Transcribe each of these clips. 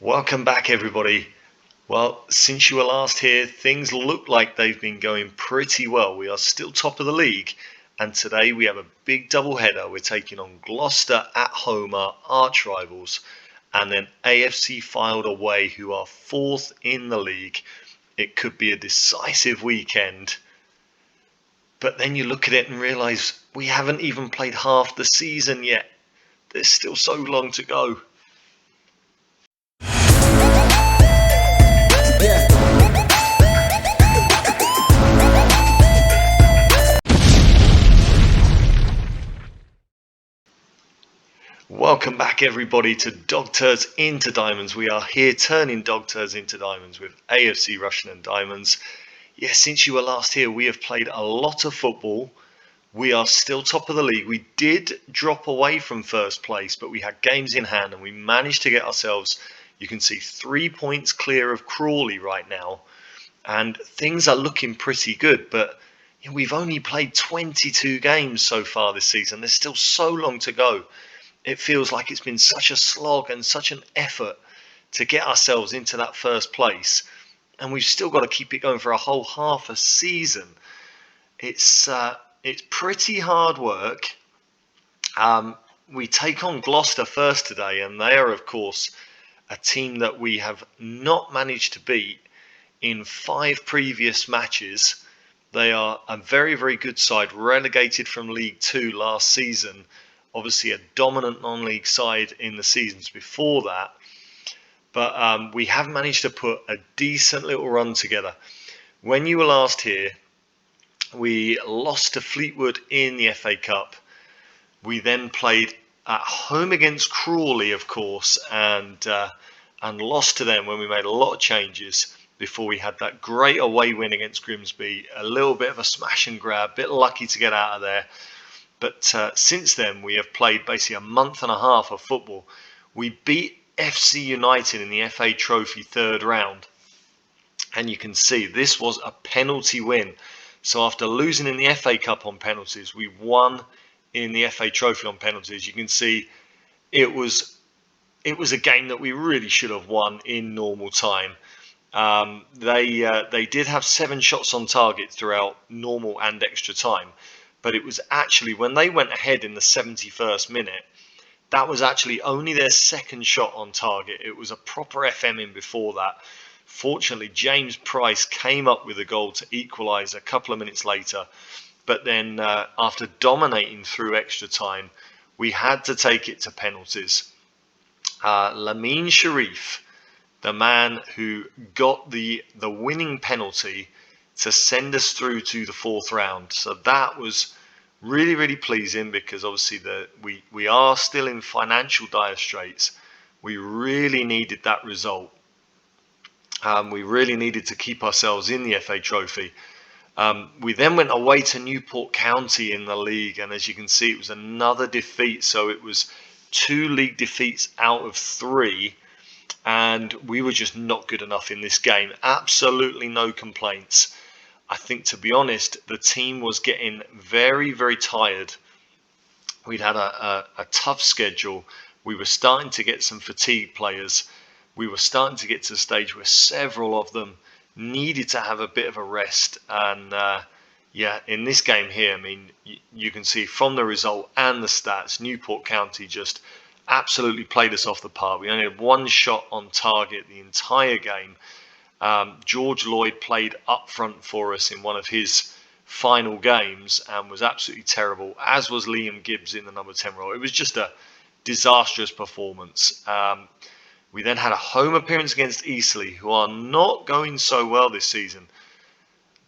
Welcome back, everybody. Well, since you were last here, things look like they've been going pretty well. We are still top of the league, and today we have a big double header. We're taking on Gloucester at home, our arch rivals, and then AFC Fylde away, who are fourth in the league. It could be a decisive weekend, but then you look at it and realise we haven't even played half the season yet. There's still so long to go. Welcome back, everybody, to Dog Turds into Diamonds. We are here turning Dog Turds into Diamonds with AFC Rushden and Diamonds. Yes, since you were last here, we have played a lot of football. We are still top of the league. We did drop away from first place, but we had games in hand and we managed to get ourselves, you can see, 3 points clear of Crawley right now. And things are looking pretty good, but we've only played 22 games so far this season. There's still so long to go. It feels like it's been such a slog and such an effort to get ourselves into that first place. And we've still got to keep it going for a whole half a season. It's pretty hard work. We take on Gloucester first today, and they are, of course, a team that we have not managed to beat in 5 previous matches. They are a very, very good side, relegated from League 2 last season. Obviously a dominant non-league side in the seasons before that. But we have managed to put a decent little run together. When you were last here, we lost to Fleetwood in the FA Cup. We then played at home against Crawley, of course, and lost to them when we made a lot of changes before we had that great away win against Grimsby. A little bit of a smash and grab, a bit lucky to get out of there. But since then, we have played basically a month and a half of football. We beat FC United in the FA Trophy third round. And you can see this was a penalty win. So after losing in the FA Cup on penalties, we won in the FA Trophy on penalties. You can see it was a game that we really should have won in normal time. They did have 7 shots on target throughout normal and extra time. But it was actually when they went ahead in the 71st minute, that was actually only their second shot on target. It was a proper FM in before that. Fortunately, James Price came up with a goal to equalise a couple of minutes later. But then after dominating through extra time, we had to take it to penalties. Lamine Sharif, the man who got the winning penalty to send us through to the 4th round. So that was really, really pleasing, because obviously we are still in financial dire straits. We really needed that result. We really needed to keep ourselves in the FA Trophy. We then went away to Newport County in the league, and as you can see, it was another defeat. So it was 2 league defeats out of 3. And we were just not good enough in this game. Absolutely no complaints. I think, to be honest, the team was getting very, very tired. We'd had a tough schedule. We were starting to get some fatigued players. We were starting to get to the stage where several of them needed to have a bit of a rest. And in this game here, I mean, you can see from the result and the stats, Newport County just absolutely played us off the park. We only had 1 shot on target the entire game. George Lloyd played up front for us in one of his final games and was absolutely terrible, as was Liam Gibbs in the number 10 role. It was just a disastrous performance. We then had a home appearance against Eastleigh, who are not going so well this season,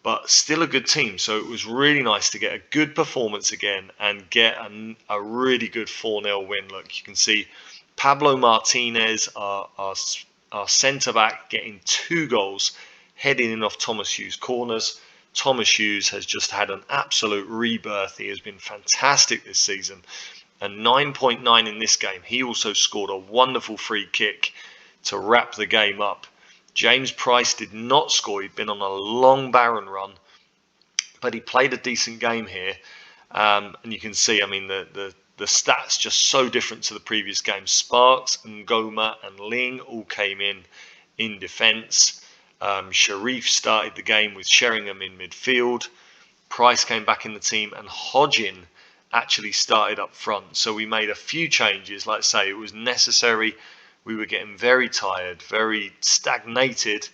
but still a good team. So it was really nice to get a good performance again and get a really good 4-0 win. Look, you can see Pablo Martinez, our centre-back, getting 2 goals, heading in off Thomas Hughes' corners. Thomas Hughes has just had an absolute rebirth. He has been fantastic this season. And 9.9 in this game. He also scored a wonderful free kick to wrap the game up. James Price did not score. He'd been on a long barren run, but he played a decent game here. And you can see, I mean, the the stats just so different to the previous game. Sparks and Goma and Ling all came in defence. Sharif started the game with Sheringham in midfield. Price came back in the team, and Hodgin actually started up front. So we made a few changes. Like I say, it was necessary. We were getting very tired, very stagnated,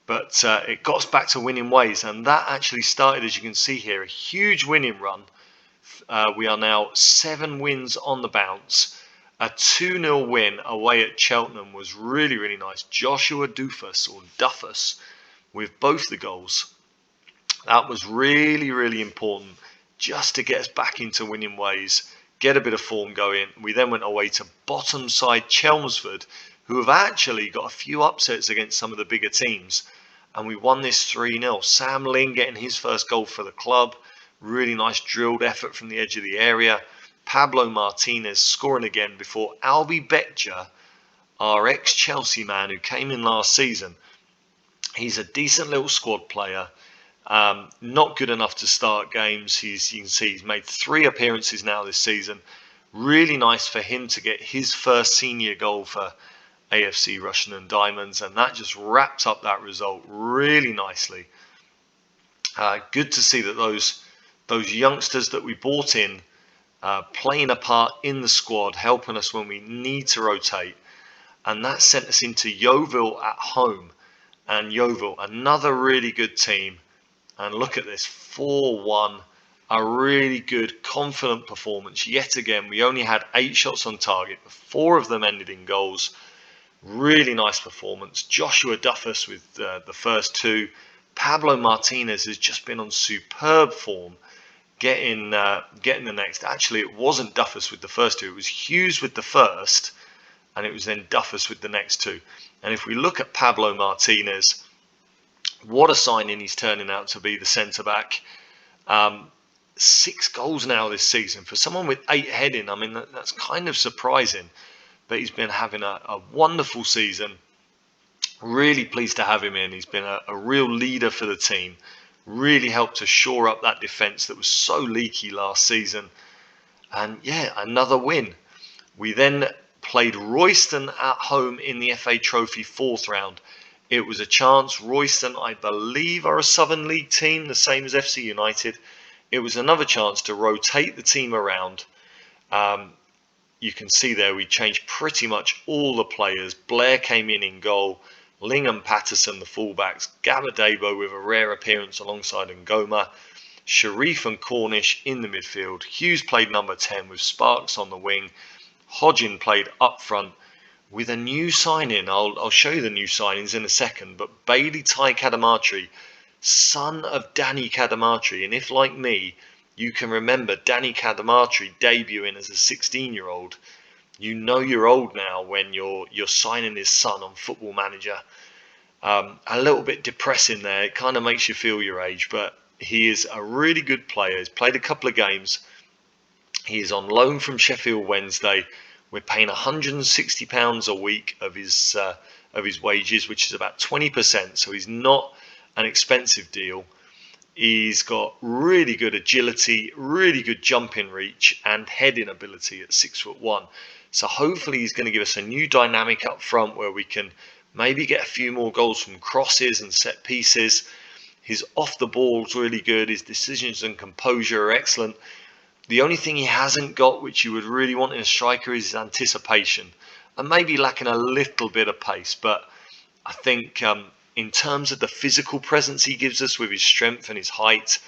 but it got us back to winning ways, and that actually started, as you can see here, a huge winning run. We are now 7 wins on the bounce. A 2-0 win away at Cheltenham was really, really nice. Joshua Duffus with both the goals. That was really, really important just to get us back into winning ways, get a bit of form going. We then went away to bottom side Chelmsford, who have actually got a few upsets against some of the bigger teams. And we won this 3-0. Sam Ling getting his first goal for the club. Really nice drilled effort from the edge of the area. Pablo Martinez scoring again before Albi Bekja, our ex-Chelsea man who came in last season. He's a decent little squad player. Not good enough to start games. You can see he's made 3 appearances now this season. Really nice for him to get his first senior goal for AFC Rushden and Diamonds, and that just wrapped up that result really nicely. Good to see that those youngsters that we bought in playing a part in the squad, helping us when we need to rotate, and that sent us into Yeovil at home. And Yeovil, another really good team, and look at this, 4-1, a really good, confident performance. Yet again, we only had 8 shots on target, but 4 of them ended in goals. Really nice performance. Joshua Duffus with the first 2. Pablo Martinez has just been on superb form, getting the next. Actually, it wasn't Duffus with the first 2. It was Hughes with the first, and it was then Duffus with the next 2. And if we look at Pablo Martinez, what a signing he's turning out to be, the centre-back. 6 goals now this season. For someone with 8 heading, I mean, that's kind of surprising. But he's been having a wonderful season. Really pleased to have him in. He's been a real leader for the team. Really helped to shore up that defence that was so leaky last season. And yeah, another win. We then played Royston at home in the FA Trophy 4th round. It was a chance. Royston, I believe, are a Southern League team, the same as FC United. It was another chance to rotate the team around. You can see there we changed pretty much all the players. Blair came in goal. Ling and Patterson, the fullbacks. Gamadebo with a rare appearance alongside Ngoma. Sharif and Cornish in the midfield. Hughes played number 10 with Sparks on the wing. Hodgin played up front with a new signing. I'll show you the new signings in a second. But Bailey Tai Kadamatri, son of Danny Kadamatri. And if, like me, you can remember Danny Kadamatri debuting as a 16-year-old, you know you're old now when you're signing his son on Football Manager. A little bit depressing there. It kind of makes you feel your age, but he is a really good player. He's played a couple of games. He is on loan from Sheffield Wednesday. We're paying £160 a week of his wages, which is about 20%. So he's not an expensive deal. He's got really good agility, really good jumping reach, and heading ability at 6'1". So hopefully he's going to give us a new dynamic up front where we can maybe get a few more goals from crosses and set pieces. His off the ball's really good. His decisions and composure are excellent. The only thing he hasn't got, which you would really want in a striker, is his anticipation, and maybe lacking a little bit of pace. But I think in terms of the physical presence he gives us with his strength and his height,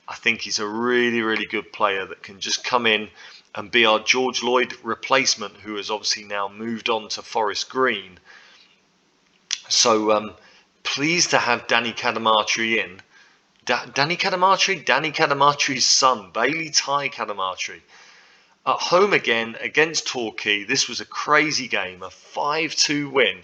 I think he's a really, really good player that can just come in and be our George Lloyd replacement, who has obviously now moved on to Forest Green. So pleased to have Danny Kadamatri in. Danny Kadamatri's son, Bailey Tai Kadamatri. At home again against Torquay. This was a crazy game, a 5-2 win.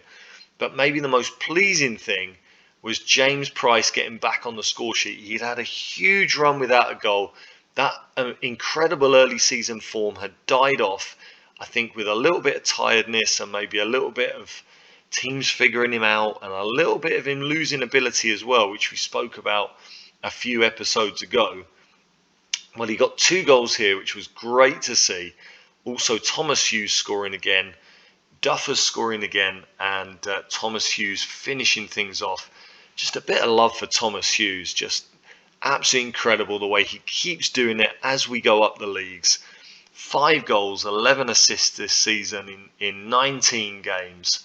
But maybe the most pleasing thing was James Price getting back on the score sheet. He'd had a huge run without a goal. That incredible early season form had died off, I think, with a little bit of tiredness and maybe a little bit of teams figuring him out and a little bit of him losing ability as well, which we spoke about a few episodes ago. Well, he got 2 goals here, which was great to see. Also, Thomas Hughes scoring again, Duffers scoring again, and Thomas Hughes finishing things off. Just a bit of love for Thomas Hughes. Just absolutely incredible the way he keeps doing it as we go up the leagues. 5 goals, 11 assists this season in 19 games.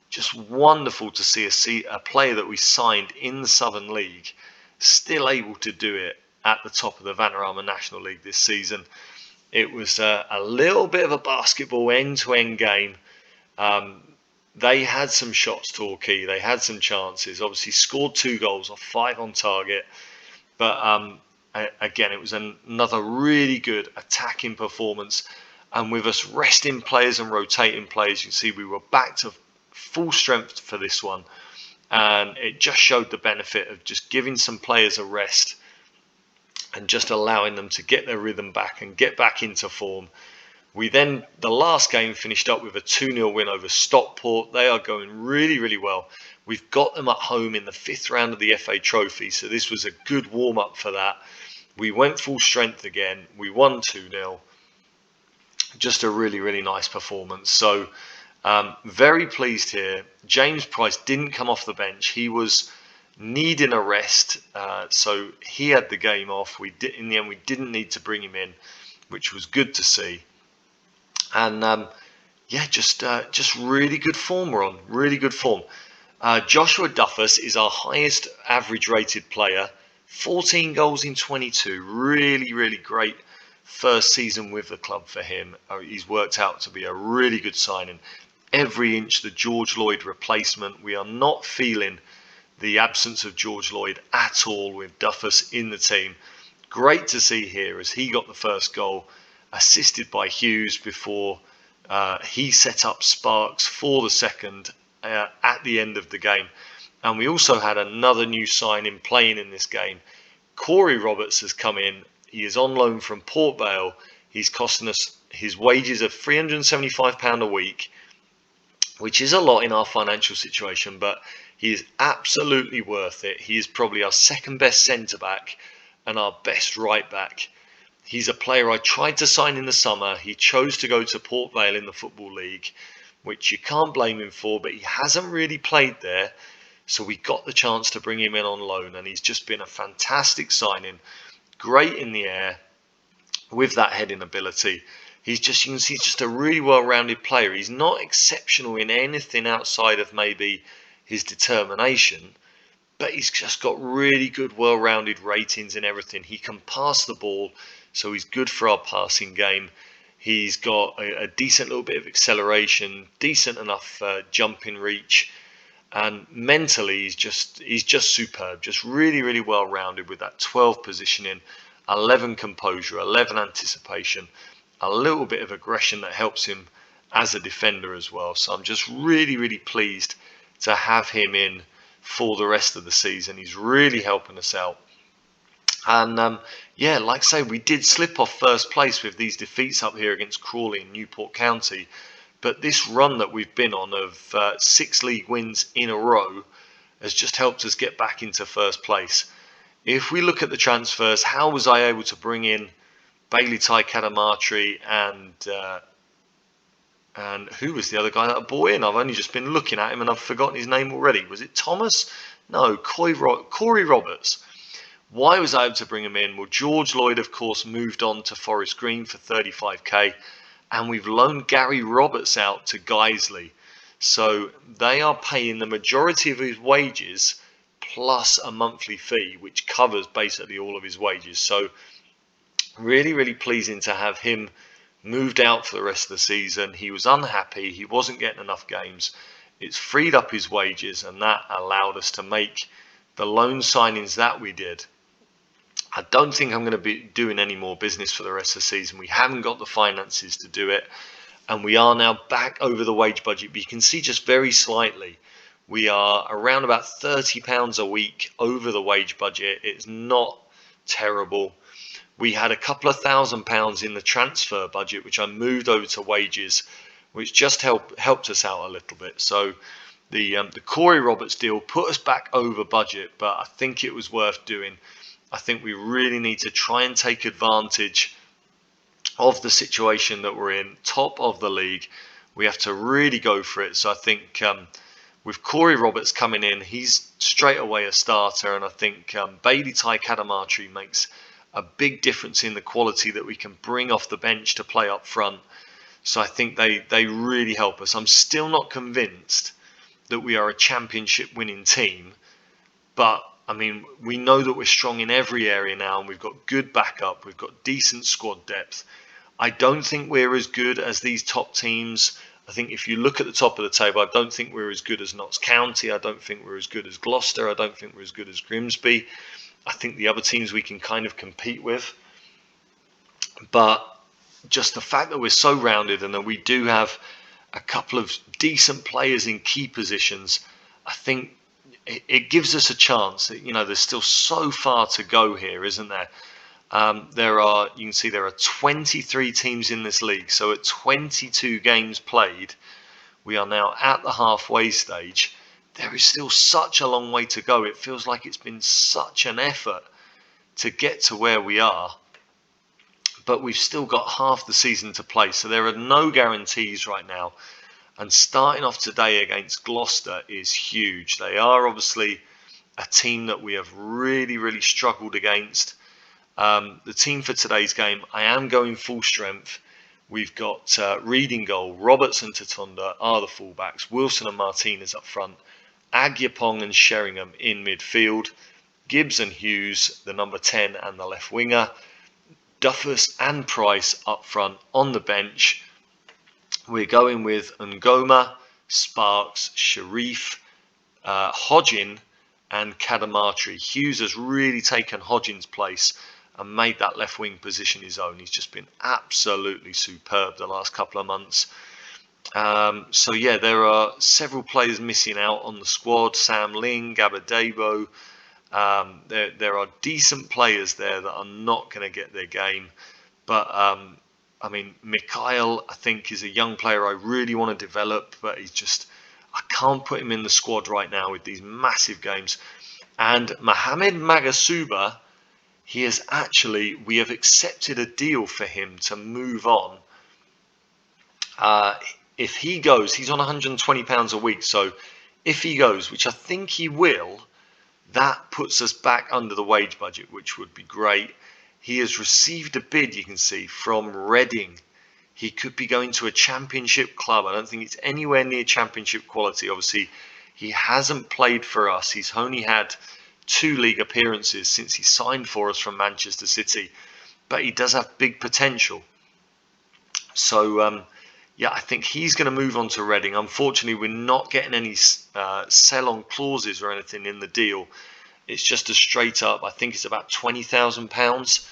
Just wonderful to see a player that we signed in the Southern League still able to do it at the top of the Vanarama National League this season. It was a little bit of a basketball end-to-end game. They had some shots, Torquay. They had some chances. Obviously scored 2 goals off 5 on target. But again, it was another really good attacking performance. And with us resting players and rotating players, you can see we were back to full strength for this one. And it just showed the benefit of just giving some players a rest and just allowing them to get their rhythm back and get back into form. We then, the last game, finished up with a 2-0 win over Stockport. They are going really, really well. We've got them at home in the 5th round of the FA Trophy, so this was a good warm-up for that. We went full strength again. We won 2-0. Just a really, really nice performance. So, very pleased here. James Price didn't come off the bench. He was needing a rest, so he had the game off. In the end, we didn't need to bring him in, which was good to see. And yeah, just really good form we're on, really good form. Joshua Duffus is our highest average rated player, 14 goals in 22, really, really great first season with the club for him. He's worked out to be a really good signing. Every inch the George Lloyd replacement. We are not feeling the absence of George Lloyd at all with Duffus in the team. Great to see here as he got the first goal, assisted by Hughes before he set up Sparks for the second at the end of the game. And we also had another new signing playing in this game. Corey Roberts has come in. He is on loan from Port Vale. He's costing us his wages of £375 a week, which is a lot in our financial situation, but he is absolutely worth it. He is probably our second best centre-back and our best right-back. He's a player I tried to sign in the summer. He chose to go to Port Vale in the Football League, which you can't blame him for, but he hasn't really played there. So we got the chance to bring him in on loan, and he's just been a fantastic signing. Great in the air with that heading ability. You can see he's just a really well-rounded player. He's not exceptional in anything outside of maybe his determination, but he's just got really good, well-rounded ratings and everything. He can pass the ball, so he's good for our passing game. He's got a decent little bit of acceleration, decent enough jumping reach, and mentally he's just superb. Just really, really well-rounded with that 12 positioning, 11 composure, 11 anticipation, a little bit of aggression that helps him as a defender as well. So I'm just really, really pleased to have him in for the rest of the season. He's really helping us out. And yeah, like I say, we did slip off first place with these defeats up here against Crawley and Newport County. But this run that we've been on of 6 league wins in a row has just helped us get back into first place. If we look at the transfers, how was I able to bring in Bailey Tai Kadamatri and who was the other guy that I brought in? I've only just been looking at him and I've forgotten his name already. Was it Thomas? No, Corey Roberts. Why was I able to bring him in? Well, George Lloyd, of course, moved on to Forest Green for 35k, and we've loaned Gary Roberts out to Guiseley. So they are paying the majority of his wages plus a monthly fee, which covers basically all of his wages. So really, really pleasing to have him moved out for the rest of the season. He was unhappy. He wasn't getting enough games. It's freed up his wages, and that allowed us to make the loan signings that we did. I don't think I'm going to be doing any more business for the rest of the season. We haven't got the finances to do it, and we are now back over the wage budget. But you can see just very slightly, we are around about £30 a week over the wage budget. It's not terrible. We had a couple of £1,000 in the transfer budget, which I moved over to wages, which just helped us out a little bit. So the Corey Roberts deal put us back over budget, but I think it was worth doing. I think we really need to try and take advantage of the situation that we're in, top of the league. We have to really go for it. So I think with Corey Roberts coming in, he's straight away a starter, and I think Bailey Tai Kadamatri makes a big difference in the quality that we can bring off the bench to play up front. So I think they really help us. I'm still not convinced that we are a championship winning team, but I mean, we know that we're strong in every area now, and we've got good backup, we've got decent squad depth. I don't think we're as good as these top teams. I think if you look at the top of the table, I don't think we're as good as Notts County. I don't think we're as good as Gloucester. I don't think we're as good as Grimsby. I think the other teams we can kind of compete with. But just the fact that we're so rounded and that we do have a couple of decent players in key positions, I think it gives us a chance. You know, there's still so far to go here, isn't there? You can see there are 23 teams in this league. So at 22 games played, we are now at the halfway stage. There is still such a long way to go. It feels like it's been such an effort to get to where we are, but we've still got half the season to play. So there are no guarantees right now. And starting off today against Gloucester is huge. They are obviously a team that we have really, really struggled against. The team for today's game, I am going full strength. We've got Reed in goal, Roberts and Tatunda are the fullbacks, Wilson and Martinez up front, Agyapong and Sheringham in midfield, Gibbs and Hughes, the number 10 and the left winger, Duffus and Price up front on the bench. We're going with Ngoma, Sparks, Sharif, Hodgin and Kadamatri. Hughes has really taken Hodgin's place and made that left wing position his own. He's just been absolutely superb the last couple of months. So yeah, there are several players missing out on the squad. Sam Ling, Gabadebo. There are decent players there that are not going to get their game. But I mean, Mikhail, I think, is a young player I really want to develop, but I can't put him in the squad right now with these massive games. And Mohamed Magasuba, we have accepted a deal for him to move on. If he goes, he's on £120 a week. So if he goes, which I think he will, that puts us back under the wage budget, which would be great. He has received a bid, you can see, from Reading. He could be going to a championship club. I don't think it's anywhere near championship quality. Obviously, he hasn't played for us. He's only had 2 league appearances since he signed for us from Manchester City. But he does have big potential. So, yeah, I think he's going to move on to Reading. Unfortunately, we're not getting any sell-on clauses or anything in the deal. It's just a straight up, I think it's about £20,000,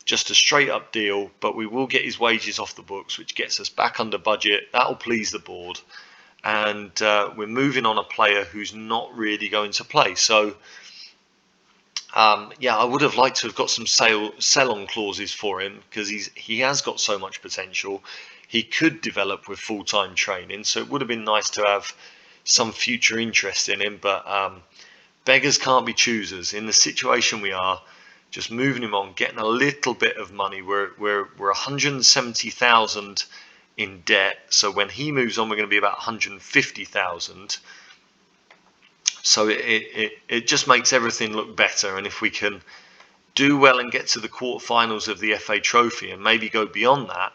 just a straight up deal, but we will get his wages off the books, which gets us back under budget. That'll please the board. And we're moving on a player who's not really going to play. So, yeah, I would have liked to have got some sell-on clauses for him because he has got so much potential. He could develop with full-time training, so it would have been nice to have some future interest in him, but beggars can't be choosers. In the situation we are, just moving him on, getting a little bit of money. We're 170,000 in debt, so when he moves on, we're going to be about 150,000. So it just makes everything look better. And if we can do well and get to the quarterfinals of the FA Trophy and maybe go beyond that,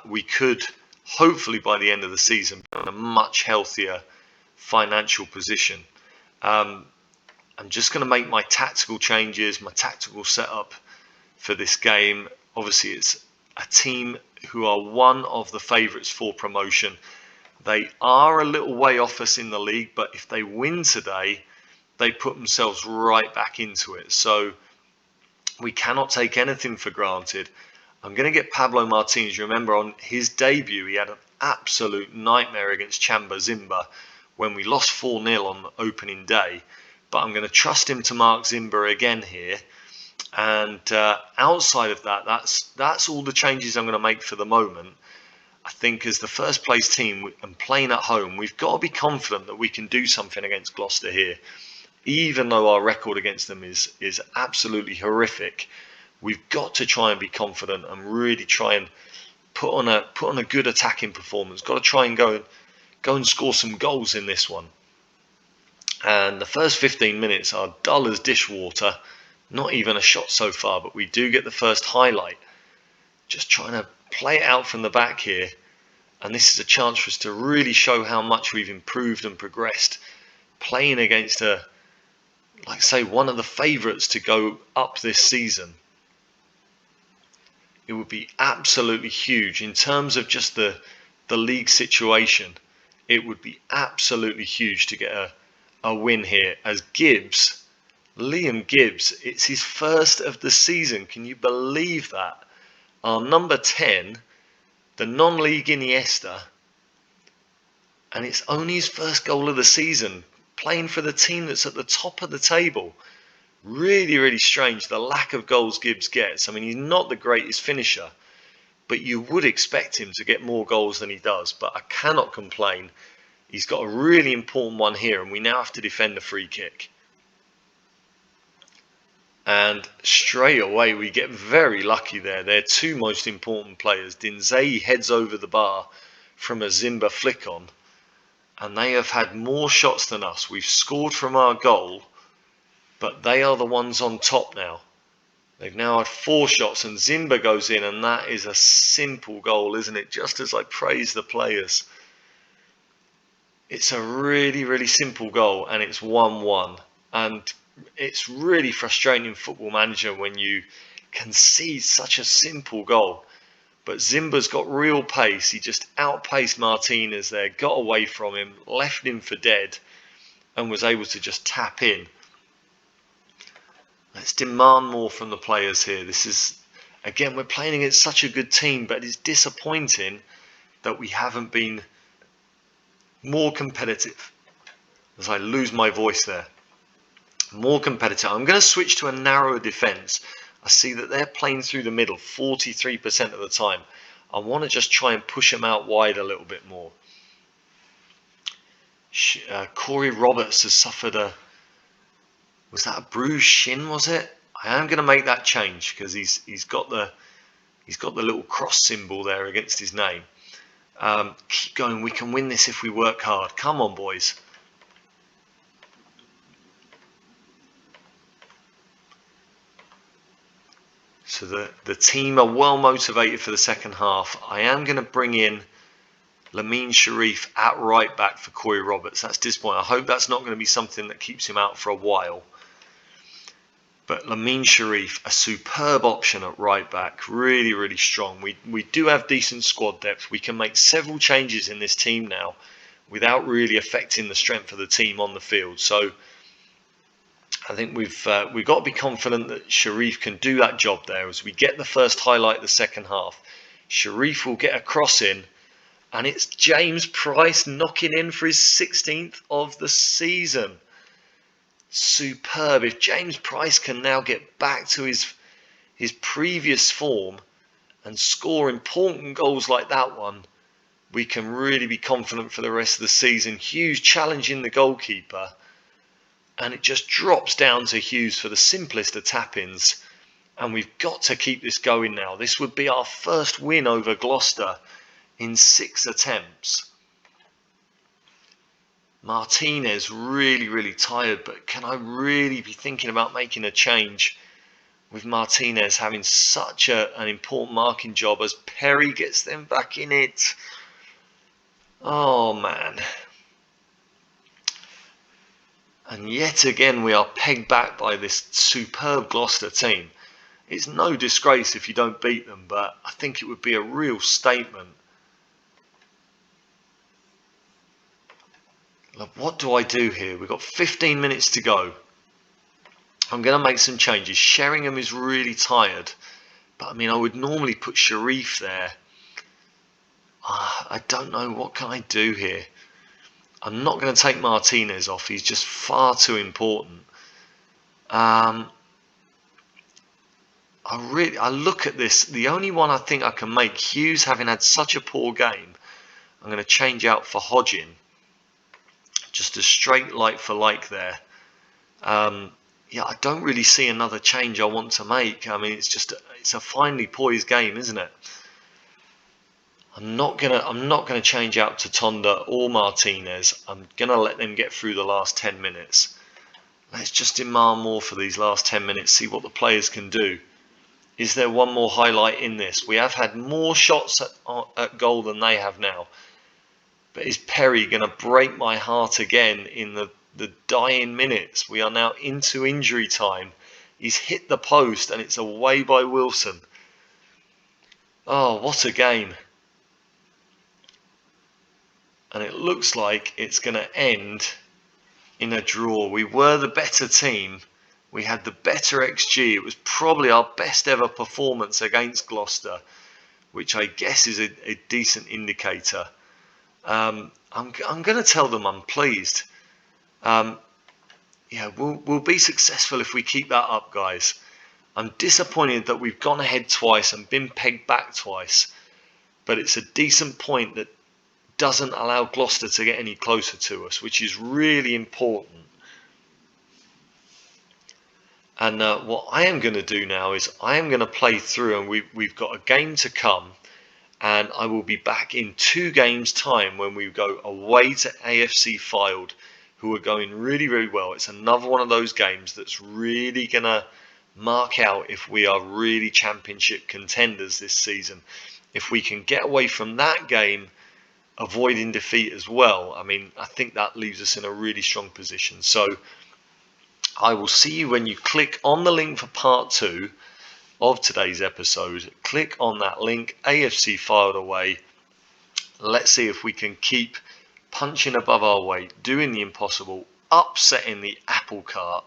we could hopefully by the end of the season be in a much healthier financial position. I'm just going to make my tactical changes, my tactical setup for this game. Obviously, it's a team who are one of the favourites for promotion. They are a little way off us in the league, but if they win today, they put themselves right back into it. So we cannot take anything for granted. I'm going to get Pablo Martinez. Remember, on his debut, he had an absolute nightmare against Chamba Zimba when we lost 4-0 on the opening day. But I'm going to trust him to mark Zimba again here. And outside of that, that's all the changes I'm going to make for the moment. I think as the first place team and playing at home, we've got to be confident that we can do something against Gloucester here. even though our record against them is absolutely horrific, we've got to try and be confident and really try and put on a good attacking performance. Got to try and go and score some goals in this one. And the first 15 minutes are dull as dishwater. Not even a shot so far, but we do get the first highlight. Just trying to play it out from the back here. And this is a chance for us to really show how much we've improved and progressed. Playing against like I say, one of the favourites to go up this season. It would be absolutely huge in terms of just the league situation. It would be absolutely huge to get a win here, as Liam Gibbs, it's his first of the season. Can you believe that? Our number 10, the non-league Iniesta, and it's only his first goal of the season, playing for the team that's at the top of the table. Really, really strange, the lack of goals Gibbs gets. I mean, he's not the greatest finisher, but you would expect him to get more goals than he does. But I cannot complain. He's got a really important one here, and we now have to defend the free kick. And straight away, we get very lucky there. Their two most important players, Dinzei heads over the bar from a Zimba flick on, and they have had more shots than us. We've scored from our goal, but they are the ones on top now. They've now had 4 shots, and Zimba goes in, and that is a simple goal, isn't it? Just as I praise the players. It's a really, really simple goal, and it's 1-1. And it's really frustrating in Football Manager when you concede such a simple goal. But Zimba's got real pace. He just outpaced Martinez there, got away from him, left him for dead, and was able to just tap in. Let's demand more from the players here. This is, again, we're playing against such a good team, but it's disappointing that we haven't been more competitive. As I lose my voice there. More competitive. I'm going to switch to a narrower defence. I see that they're playing through the middle 43% of the time. I want to just try and push them out wide a little bit more. Corey Roberts has suffered was that a bruised shin, was it? I am going to make that change because he's got the little cross symbol there against his name. Keep going. We can win this if we work hard. Come on, boys. So the team are well motivated for the second half. I am going to bring in Lamine Sharif at right back for Corey Roberts. That's disappointing. I hope that's not going to be something that keeps him out for a while. But Lamine Sharif, a superb option at right back. Really, really strong. We do have decent squad depth. We can make several changes in this team now without really affecting the strength of the team on the field. So I think we've got to be confident that Sharif can do that job there. As we get the first highlight of the second half, Sharif will get a cross in, and it's James Price knocking in for his 16th of the season. Superb. If James Price can now get back to his previous form and score important goals like that one, we can really be confident for the rest of the season. Hughes challenging the goalkeeper, and it just drops down to Hughes for the simplest of tap-ins, and we've got to keep this going now. This would be our first win over Gloucester in 6 attempts. Martinez really, really tired, but can I really be thinking about making a change with Martinez having such an important marking job as Perry gets them back in it? Oh, man. And yet again, we are pegged back by this superb Gloucester team. It's no disgrace if you don't beat them, but I think it would be a real statement. Look, what do I do here? We've got 15 minutes to go. I'm going to make some changes. Sheringham is really tired, but I mean, I would normally put Sharif there. I don't know. What can I do here? I'm not going to take Martinez off. He's just far too important. I look at this. The only one I think I can make, Hughes having had such a poor game, I'm going to change out for Hodgin. Just a straight like for like there. Yeah, I don't really see another change I want to make. I mean, it's a finely poised game, isn't it? I'm not gonna change out to Tonda or Martinez. I'm gonna let them get through the last 10 minutes. Let's just demand more for these last 10 minutes, see what the players can do. Is there one more highlight in this? We have had more shots at goal than they have now. But is Perry going to break my heart again in the dying minutes? We are now into injury time. He's hit the post and it's away by Wilson. Oh, what a game. And it looks like it's going to end in a draw. We were the better team. We had the better XG. It was probably our best ever performance against Gloucester, which I guess is a decent indicator. I'm going to tell them I'm pleased. Yeah, we'll be successful if we keep that up, guys. I'm disappointed that we've gone ahead twice and been pegged back twice, but it's a decent point that doesn't allow Gloucester to get any closer to us, which is really important. And what I am going to do now is I am going to play through, and we've got a game to come, and I will be back in 2 games' time when we go away to AFC Fylde, who are going really, really well. It's another one of those games that's really going to mark out if we are really championship contenders this season. If we can get away from that game, avoiding defeat as well, I mean, I think that leaves us in a really strong position. So I will see you when you click on the link for part 2 of today's episode. Click on that link, AFC Fylde away. Let's see if we can keep punching above our weight, doing the impossible, upsetting the apple cart,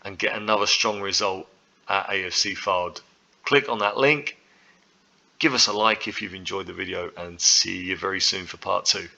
and get another strong result at AFC Fylde. Click on that link, give us a like if you've enjoyed the video, and see you very soon for part 2.